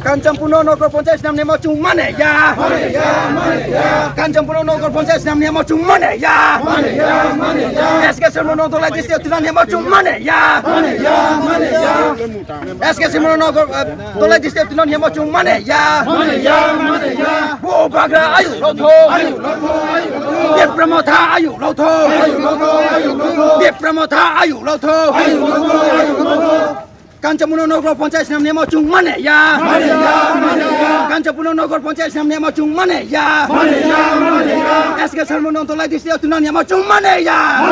Kancampuno Nogor Pontianak namanya mau cuma ya. Kancampuno Nogor Pontianak namanya mau cuma ya. SK Semono Nogor lagi setiap namanya mau cuma ya. SK Semono Nogor lagi setiap namanya mau cuma ya. Bubagra ayu loto. Dipramota ayu loto. Dipramota ayu loto. Kancampuno Nogor Pontianak namanya mau cuma ya. Kancampuno Nogor Pontianak namanya mau cuma ya. SK Semono Nogor lagi setiap namanya mau cuma ya.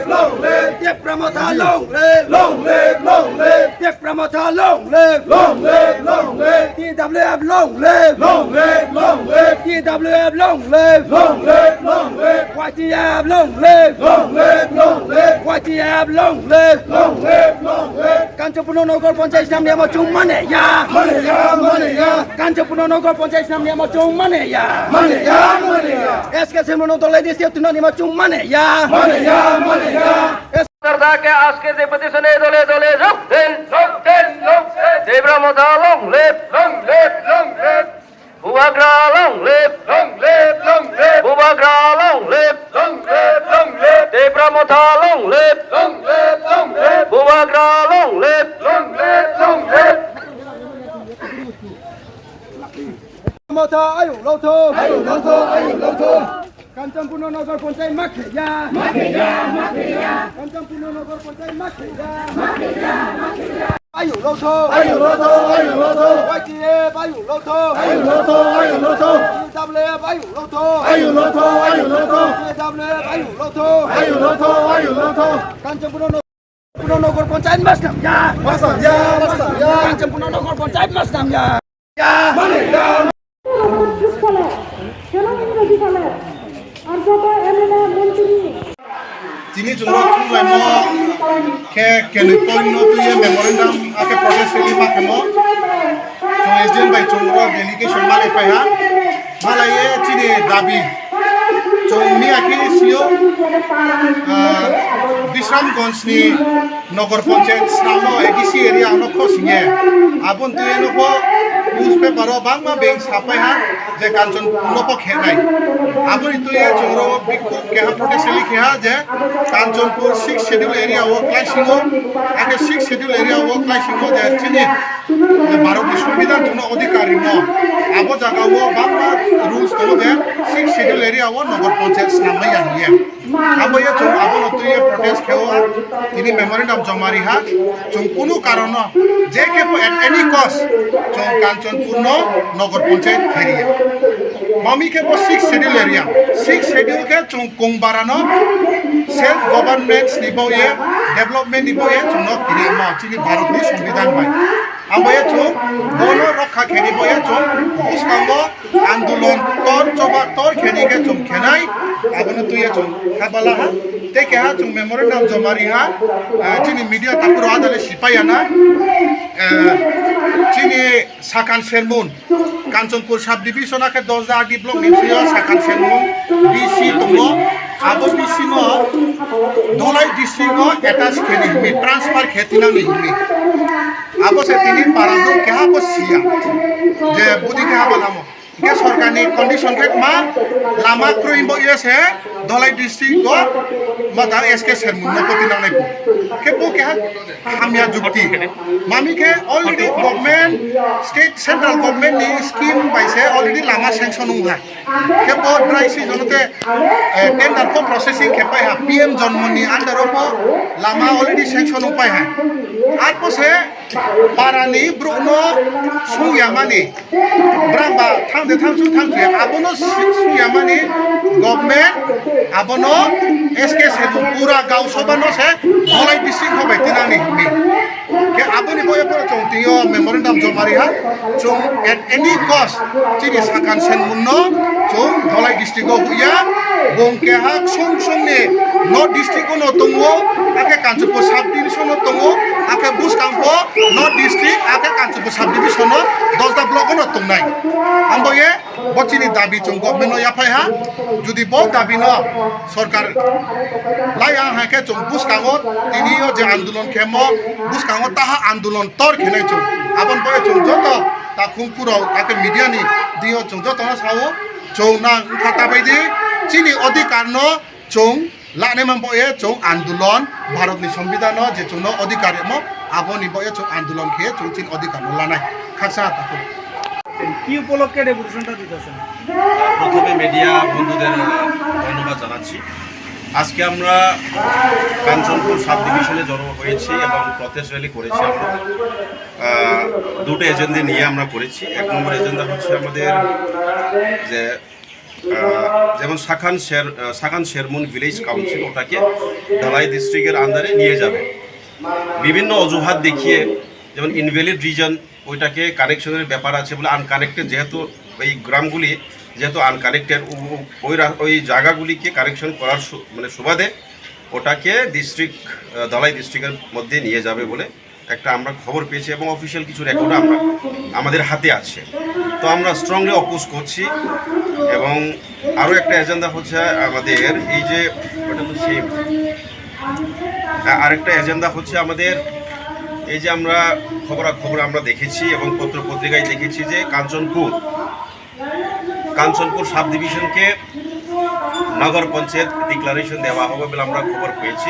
Long live, Dipramota long live, long live, long live, Dipramota long live, long live, long live, DWF long live, long live, long live, DWF long live, long live, long live, YTF long live, long live, long live, YTF long live, long live, long live. Kancampuno Nogor Pontianak namanya mau cuma ya. Kancampuno Nogor Pontianak namanya mau cuma ya. SK Semono Nogor lagi setiap namanya mau cuma ya. सरदारকে আজকে যে প্রতিশনে দলে দলে যোগ দেন দেবরামতা long লেপ বুবাগ্রা long লেপ বুবাগ্রা long লেপ দেবরামতা long লেপ বুবাগ্রা long লেপ Mota ayu loto. Kancampuno Nogor Pontianak makya. Kancampuno Nogor Pontianak makya. Ayu loto. YTF ayu loto. DWF ayu loto. DWF ayu loto. Kancampuno Nogor Pontianak masnam ya. Kancampuno Nogor Pontianak masnam ya. Tini jumlah lemo ke kenipon no tuye memorandum ake protest rally makemo to SDM by jumlah delegation malai paya malai ye tini dabi mi ake sio Bisramganj ni Nogor Pontianak namo edisi area ono khosingye abon tuye no ko newspaper o bangma bank sapai ha je Kancampuno po khenai abon tuye jumro bikku ke ha protest rally ke ha je Kancampuno 6 schedule area o clashing o ake 6 schedule area o clashing o je chini Bharat সংবিধান কোনো অধিকারী ন আবো জায়গা ও Bangla rules তো যে 6 schedule area o Nogor Pontianak namai aniye abo ye chung abo no tuye protest kheo tini memorandum jomari ha chung কোনো কারণ যে কে at any cost chung Kancampuno Nogor Pontianak kheriye mami ke 6 schedule area 6 schedule ke chung kong barano self government niboye development niboye chung no kiri ma chini Bharat ni সংবিধান bai amboye chung bono rokha kheni boye chung buskango andolon tor choba tor kheni ke chung khenai abono tuye chung habala ha te ke ha chung memorandum jomari ha chini media tapuro adale sipayana chini Sakan Sermon Kancampuno sub division ake 10 di blok nipsio Sakan Sermon BC tongo abo BC no Dolai district no attach kheni himi transfer khetina ni himi abo se tini parado ke abo sia je budi ke balamo ke sorkani condition ke ma lama kroimbo yese Dolai district go mata SK Sermon no kotina nai ke bo ke hamya jukti mami ke already government state central government ni scheme paise already lama sanction ungha ke bo dry season te tender ko processing ke pai ha PM Janmoni under po lama already sanction pai ha ar po se parani bruno suyamani bramba thangde thangsu thangke abono suyamani government abono SK Sermon pura gaw sobano se Dolai district hobai tinani himi ke aboni boye pora chung tiyo memorandum jomari ha chung at any cost chini Sakan Sermon no chung Dolai district ho huya bong ke ha song ni North District no tongo ake Kanchunpur Subdivision no tongo ake Buskangpo North District ake Kanchunpur Subdivision no 10 block no tongnai ambo ye bocini dabi chung government no yaphai ha jodi bo dabi no sarkar lai ang ha ke chung Buskango tiniyo je andolon khemo Buskango taha andolon tor khenai chung abon boy chung joto ta khungpuro ake media ni dio chung joto na sawo chung na khata baidi chini অধিকার ন চং লানে মাম্পয়ে চং আন্দোলন ভারতনি সংবিধান যে চং অধিকার ম আবনি বয়ে চং আন্দোলন খেয়ে চং চিন অধিকার লানাই খাসা তাকো কি উপলক্ষে ডেপুটেশনটা দিতেছেন? প্রথমে মিডিয়া বন্ধুদের ধন্যবাদ জানাচ্ছি। আজকে আমরা কাঞ্চনপুর সাব ডিভিশনে জড়ো হয়েছি এবং প্রটেস্ট র্যালি করেছি। আমরা দুটো এজেন্ডা নিয়ে আমরা করেছি। এক নম্বর এজেন্ডা হচ্ছে আমাদের যে যেমন সাখান শেরমুন ভিলেজ কাউন্সিল ওটাকে ঢালাই ডিস্ট্রিক্টের আন্ডারে নিয়ে যাবে বিভিন্ন অজুহাত দেখিয়ে, যেমন ইনভ্যালিড রিজন ওইটাকে কানেকশনের ব্যাপার আছে বলে আনকানেক্টেড, যেহেতু ওই গ্রামগুলি যেহেতু আনকানেক্টেড ওই জায়গাগুলিকে কানেকশন করার মানে সুবাদে ওটাকে ডিস্ট্রিক্ট ঢালাই ডিস্ট্রিক্টের মধ্যে নিয়ে যাবে বলে একটা আমরা খবর পেয়েছি এবং অফিসিয়াল কিছু রেকর্ড আমরা আমাদের হাতে আছে। তো আমরা স্ট্রংলি অপোজ করছি। এবং আরও একটা এজেন্ডা হচ্ছে আমাদের এই যে ওটা তো সেম, আরেকটা এজেন্ডা হচ্ছে আমাদের এই যে আমরা খবর আমরা দেখেছি এবং পত্রিকায় দেখেছি যে কাঞ্চনপুর সাব ডিভিশনকে নগর পঞ্চায়েত ডিক্লারেশন দেওয়া হবে বলে আমরা খবর পেয়েছি।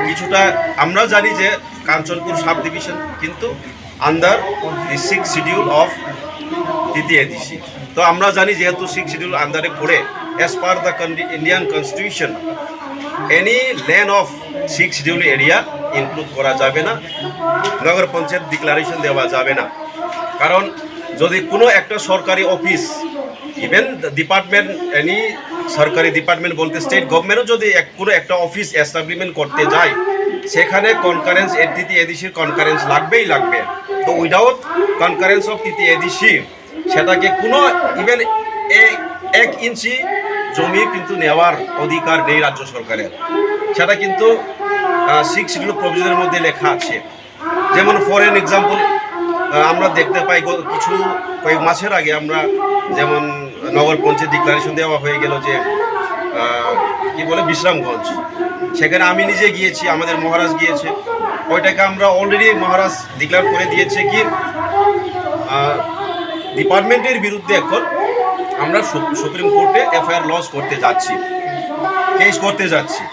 কিছুটা আমরা জানি যে কাঞ্চনপুর সাব ডিভিশন কিন্তু under the 6th schedule of তৃতীয় এডিসি। তো আমরা জানি যেহেতু 6th শিডিউল আন্ডারে পড়ে, as per the Indian constitution any land of 6th schedule area include করা যাবে না, নগর পঞ্চায়েত ডিক্লারেশন দেওয়া যাবে না। কারণ যদি কোনো একটা সরকারি অফিস, ইভেন ডিপার্টমেন্ট, এনি সরকারি ডিপার্টমেন্ট বলতে স্টেট গভর্নমেন্টও যদি কোনো একটা অফিস এস্টাবলিশমেন্ট করতে যায়, সেখানে কনকারেন্স তৃতীয় এডিসির কনকারেন্স লাগবেই লাগবে। তো উইদাউট কনকারেন্স অফ তৃতীয় এডিসি সেটাকে কোনো ইভেন 1 ইঞ্চি জমি কিন্তু নেওয়ার অধিকার নেই রাজ্য সরকারের। সেটা কিন্তু 6th শিডিউল প্রভিশনের মধ্যে লেখা আছে। যেমন ফর এন এক্সাম্পল আমরা দেখতে পাই কয়েক মাসের আগে আমরা যেমন নগর পঞ্চায়েত ডিক্লারেশন দেওয়া হয়ে গেল যে কি বলে বিশ্রামগঞ্জ, সেখানে আমি নিজে গিয়েছি, আমাদের মহারাজ গিয়েছে, ওইটাকে আমরা অলরেডি মহারাজ ডিক্লেয়ার করে দিয়েছে কি ডিপার্টমেন্টের বিরুদ্ধে এখন আমরা সুপ্রিম কোর্টে এফআইআর লজ করতে যাচ্ছি, কেস করতে যাচ্ছি।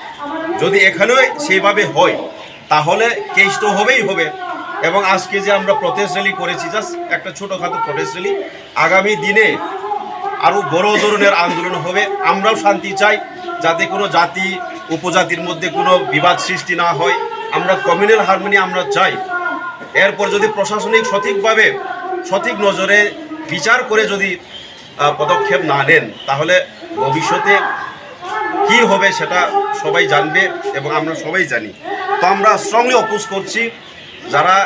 যদি এখানেও সেইভাবে হয় তাহলে কেস তো হবেই হবে। এবং আজকে যে আমরা প্রটেস্ট র্যালি করেছি, জাস্ট একটা ছোটোখাটো প্রটেস্ট র্যালি, আগামী দিনে আরও বড় ধরনের আন্দোলন হবে। আমরাও শান্তি চাই, যাতে কোনো জাতি উপজাতির মধ্যে কোনো বিবাদ সৃষ্টি না হয়। আমরা কমিউনাল হারমোনি আমরা চাই। এরপর যদি প্রশাসনিক সঠিকভাবে সঠিক নজরে বিচার করে যদি পদক্ষেপ না নেন, তাহলে ভবিষ্যতে কি হবে সেটা সবাই জানবে এবং আমরা সবাই জানি। তো আমরা স্ট্রংলি অপোজ করছি। যারা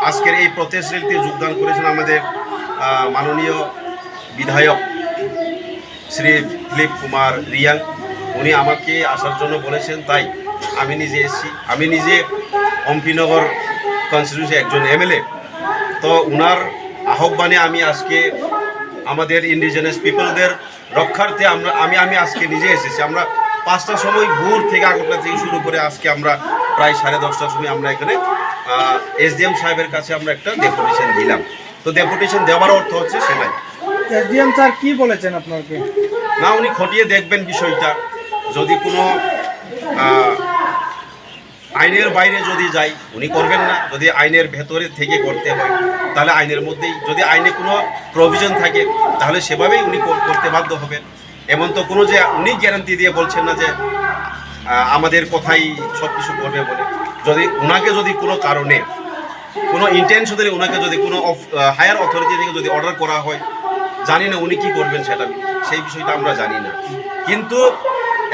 আজকের এই প্রটেস্ট র্যালিতে যোগদান করেছেন, আমাদের মাননীয় বিধায়ক শ্রী দিলীপ কুমার রিয়াং, উনি আমাকে আসার জন্য বলেছেন, তাই আমি নিজে এসেছি। আমি নিজে অম্পিনগর কনস্টিটিউন্সি একজন এমএলএ। তো উনার আহ্বানে আমি আজকে আমাদের ইন্ডিজিনাস পিপলদের রক্ষার্থে আমি আজকে নিজে এসেছি। আমরা 5টার সময় ভোর থেকে আগরতলা থেকে শুরু করে আজকে আমরা প্রায় 10:30টার সময় আমরা এখানে এসডিএম সাহেবের কাছে আমরা একটা ডেপুটেশন দিলাম। তো ডেপুটেশন দেওয়ার অর্থ হচ্ছে সেটাই। এসডিএম স্যার কি বলেছেন আপনাকে? না, উনি খতিয়ে দেখবেন বিষয়টা। যদি কোনো আইনের বাইরে যদি যাই উনি করবেন না, যদি আইনের ভেতরে থেকে করতে হয় তাহলে আইনের মধ্যেই, যদি আইনে কোনো প্রভিশন থাকে তাহলে সেভাবেই উনি করতে বাধ্য হবেন। এমন তো কোনো যে উনি গ্যারান্টি দিয়ে বলছেন না যে আমাদের কথাই সব কিছু করবে বলে। যদি ওনাকে যদি কোনো কারণে কোনো ইন্টেনশনালি ওনাকে যদি কোনো হায়ার অথরিটি থেকে যদি অর্ডার করা হয়, জানি না উনি কী করবেন সেটা, সেই বিষয়টা আমরা জানি না। কিন্তু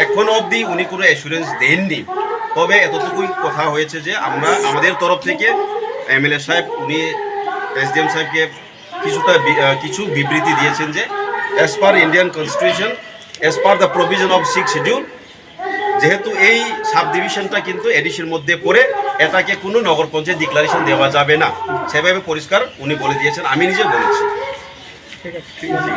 এখন অবধি উনি কোনো অ্যাসুরেন্স দেননি। তবে এতটুকুই কথা হয়েছে যে আমরা আমাদের তরফ থেকে এমএলএ সাহেব উনি এসডিএম সাহেবকে কিছু বিবৃতি দিয়েছেন যে as per Indian constitution, as per the provision of 6th schedule, যেহেতু এই সাব ডিভিশনটা কিন্তু এডিসির মধ্যে পড়ে, এটাকে কোনো নগর পঞ্চায়েত ডিক্লারেশন দেওয়া যাবে না, সেভাবে পরিষ্কার উনি বলে দিয়েছেন, আমি নিজে বলেছি। ঠিক আছে।